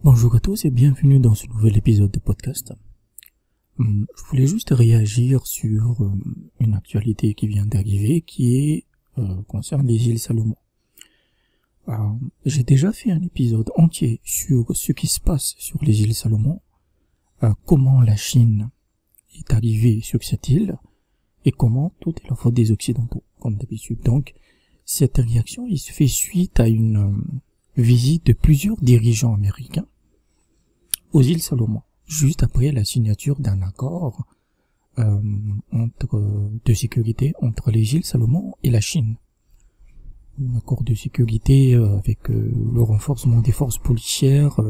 Bonjour à tous et bienvenue dans ce nouvel épisode de podcast. Je voulais juste réagir sur une actualité qui vient d'arriver qui concerne les îles Salomon. J'ai déjà fait un épisode entier sur ce qui se passe sur les îles Salomon, comment la Chine est arrivée sur cette île et comment tout est la faute des Occidentaux, comme d'habitude. Donc, cette réaction, il se fait suite à une visite de plusieurs dirigeants américains aux îles Salomon, juste après la signature d'un accord de sécurité entre les îles Salomon et la Chine. Un accord de sécurité avec le renforcement des forces policières,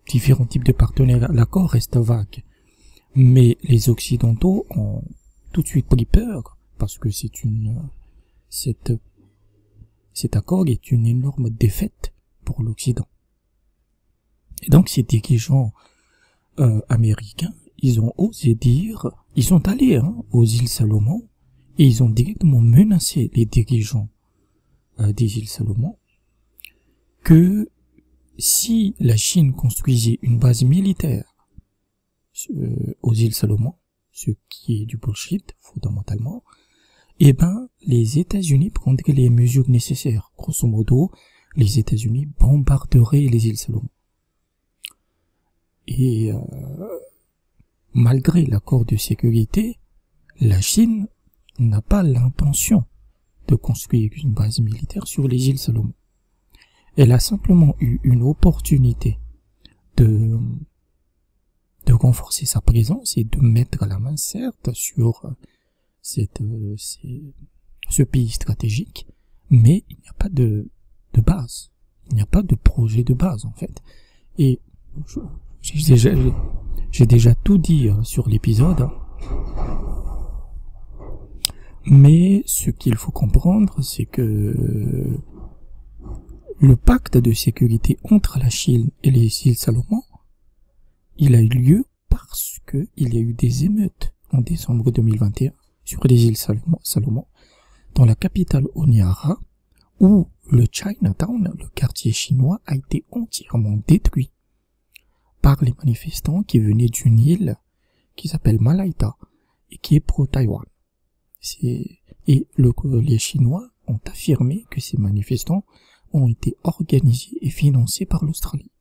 différents types de partenaires. L'accord reste vague, mais les Occidentaux ont tout de suite pris peur parce que cet accord est une énorme défaite pour l'Occident. Et donc ces dirigeants américains, ils ont osé dire, ils sont allés aux îles Salomon et ils ont directement menacé les dirigeants des îles Salomon que si la Chine construisait une base militaire aux îles Salomon, ce qui est du bullshit fondamentalement, eh ben les États-Unis prendraient les mesures nécessaires. Grosso modo, les États-Unis bombarderaient les îles Salomon. Et malgré l'accord de sécurité, la Chine n'a pas l'intention de construire une base militaire sur les îles Salomon. Elle a simplement eu une opportunité de renforcer sa présence et de mettre la main certes sur ce pays stratégique, mais il n'y a pas de base. Il n'y a pas de projet de base en fait. Et j'ai déjà tout dit sur l'épisode, mais ce qu'il faut comprendre, c'est que le pacte de sécurité entre la Chine et les îles Salomon, il a eu lieu parce que il y a eu des émeutes en décembre 2021 sur les îles Salomon, dans la capitale Honiara, où le Chinatown, le quartier chinois, a été entièrement détruit par les manifestants qui venaient d'une île qui s'appelle Malaita et qui est pro-Taïwan. Les Chinois ont affirmé que ces manifestants ont été organisés et financés par l'Australie.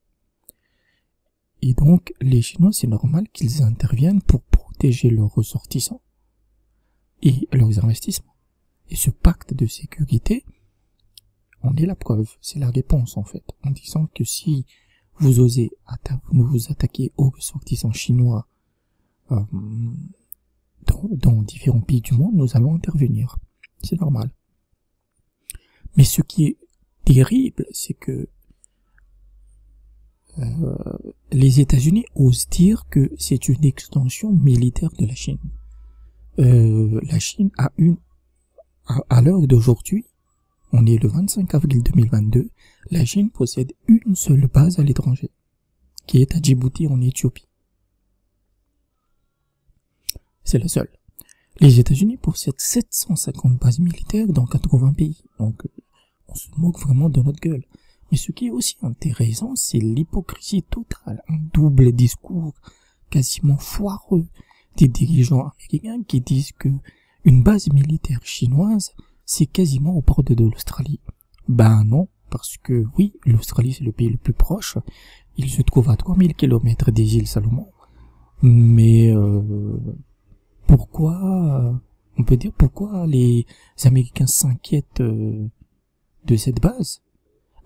Et donc, les Chinois, c'est normal qu'ils interviennent pour protéger leurs ressortissants et leurs investissements. Et ce pacte de sécurité, on est la preuve, c'est la réponse en fait, en disant que si vous osez vous attaquer aux ressortissants chinois dans différents pays du monde, nous allons intervenir. C'est normal. Mais ce qui est terrible, c'est que les États-Unis osent dire que c'est une extension militaire de la Chine. La Chine a à l'heure d'aujourd'hui, on est le 25 avril 2022, la Chine possède une seule base à l'étranger, qui est à Djibouti en Éthiopie. C'est la seule. Les États-Unis possèdent 750 bases militaires dans 80 pays, donc on se moque vraiment de notre gueule. Mais ce qui est aussi intéressant, c'est l'hypocrisie totale, un double discours quasiment foireux des dirigeants américains qui disent que une base militaire chinoise c'est quasiment aux portes de l'Australie. Ben non, parce que oui, l'Australie c'est le pays le plus proche, il se trouve à 3000 km des îles Salomon, mais pourquoi les Américains s'inquiètent de cette base,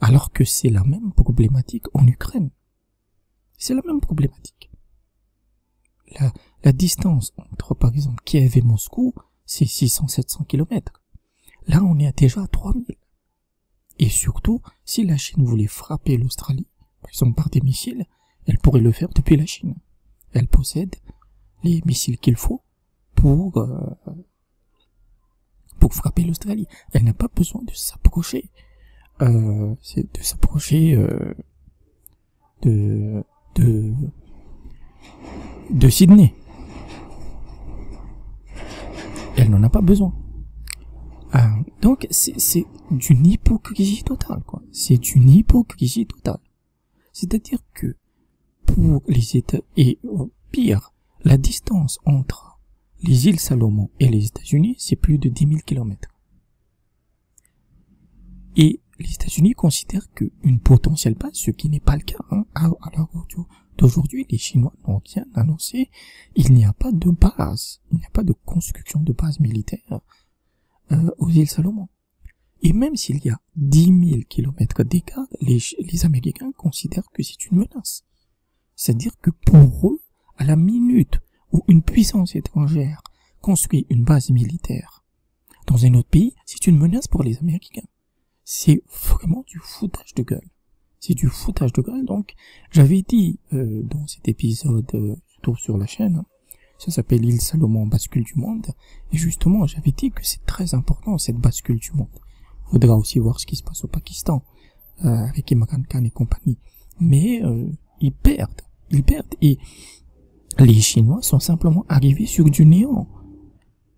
alors que c'est la même problématique en Ukraine. C'est la même problématique. La distance entre, par exemple, Kiev et Moscou, c'est 600-700 km. Là, on est déjà à 3000. Et surtout, si la Chine voulait frapper l'Australie, par exemple par des missiles, elle pourrait le faire depuis la Chine. Elle possède les missiles qu'il faut pour frapper l'Australie. Elle n'a pas besoin de s'approcher, de Sydney. Elle n'en a pas besoin. Donc c'est d'une hypocrisie totale, quoi. C'est d'une hypocrisie totale. C'est-à-dire que pour les États, et pire, la distance entre les îles Salomon et les États-Unis, c'est plus de 10 000 kilomètres. Et les États-Unis considèrent qu'une potentielle base, ce qui n'est pas le cas, hein, à l'heure d'aujourd'hui, les Chinois n'ont rien annoncé, il n'y a pas de base, il n'y a pas de construction de base militaire aux îles Salomon. Et même s'il y a 10 000 kilomètres d'écart, les Américains considèrent que c'est une menace. C'est-à-dire que pour eux, à la minute où une puissance étrangère construit une base militaire dans un autre pays, c'est une menace pour les Américains. C'est vraiment du foutage de gueule. C'est du foutage de gueule. Donc, j'avais dit dans cet épisode, surtout sur la chaîne, hein, ça s'appelle l'île Salomon, bascule du monde. Et justement, j'avais dit que c'est très important, cette bascule du monde. Il faudra aussi voir ce qui se passe au Pakistan, avec Imran Khan et compagnie. Mais ils perdent. Et les Chinois sont simplement arrivés sur du néant.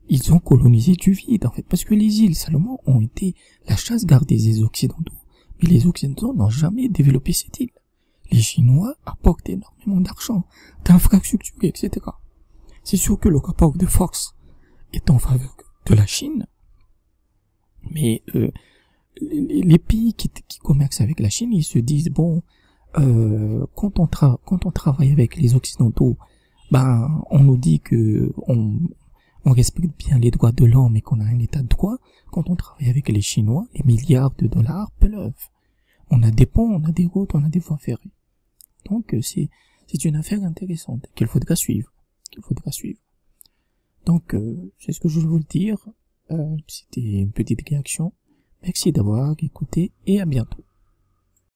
Ils ont colonisé du vide, en fait, parce que les îles Salomon ont été la chasse gardée des Occidentaux. Mais les Occidentaux n'ont jamais développé cette île. Les Chinois apportent énormément d'argent, d'infrastructures, etc. C'est sûr que le rapport de force est en faveur de la Chine, mais les pays qui commercent avec la Chine, ils se disent, bon, quand on travaille avec les Occidentaux, ben, on nous dit que on respecte bien les droits de l'homme et qu'on a un état de droit. Quand on travaille avec les Chinois, les milliards de dollars pleuvent. On a des ponts, on a des routes, on a des voies ferrées. Donc, c'est une affaire intéressante qu'il faudra suivre. Donc, c'est ce que je voulais dire. C'était une petite réaction. Merci d'avoir écouté et à bientôt.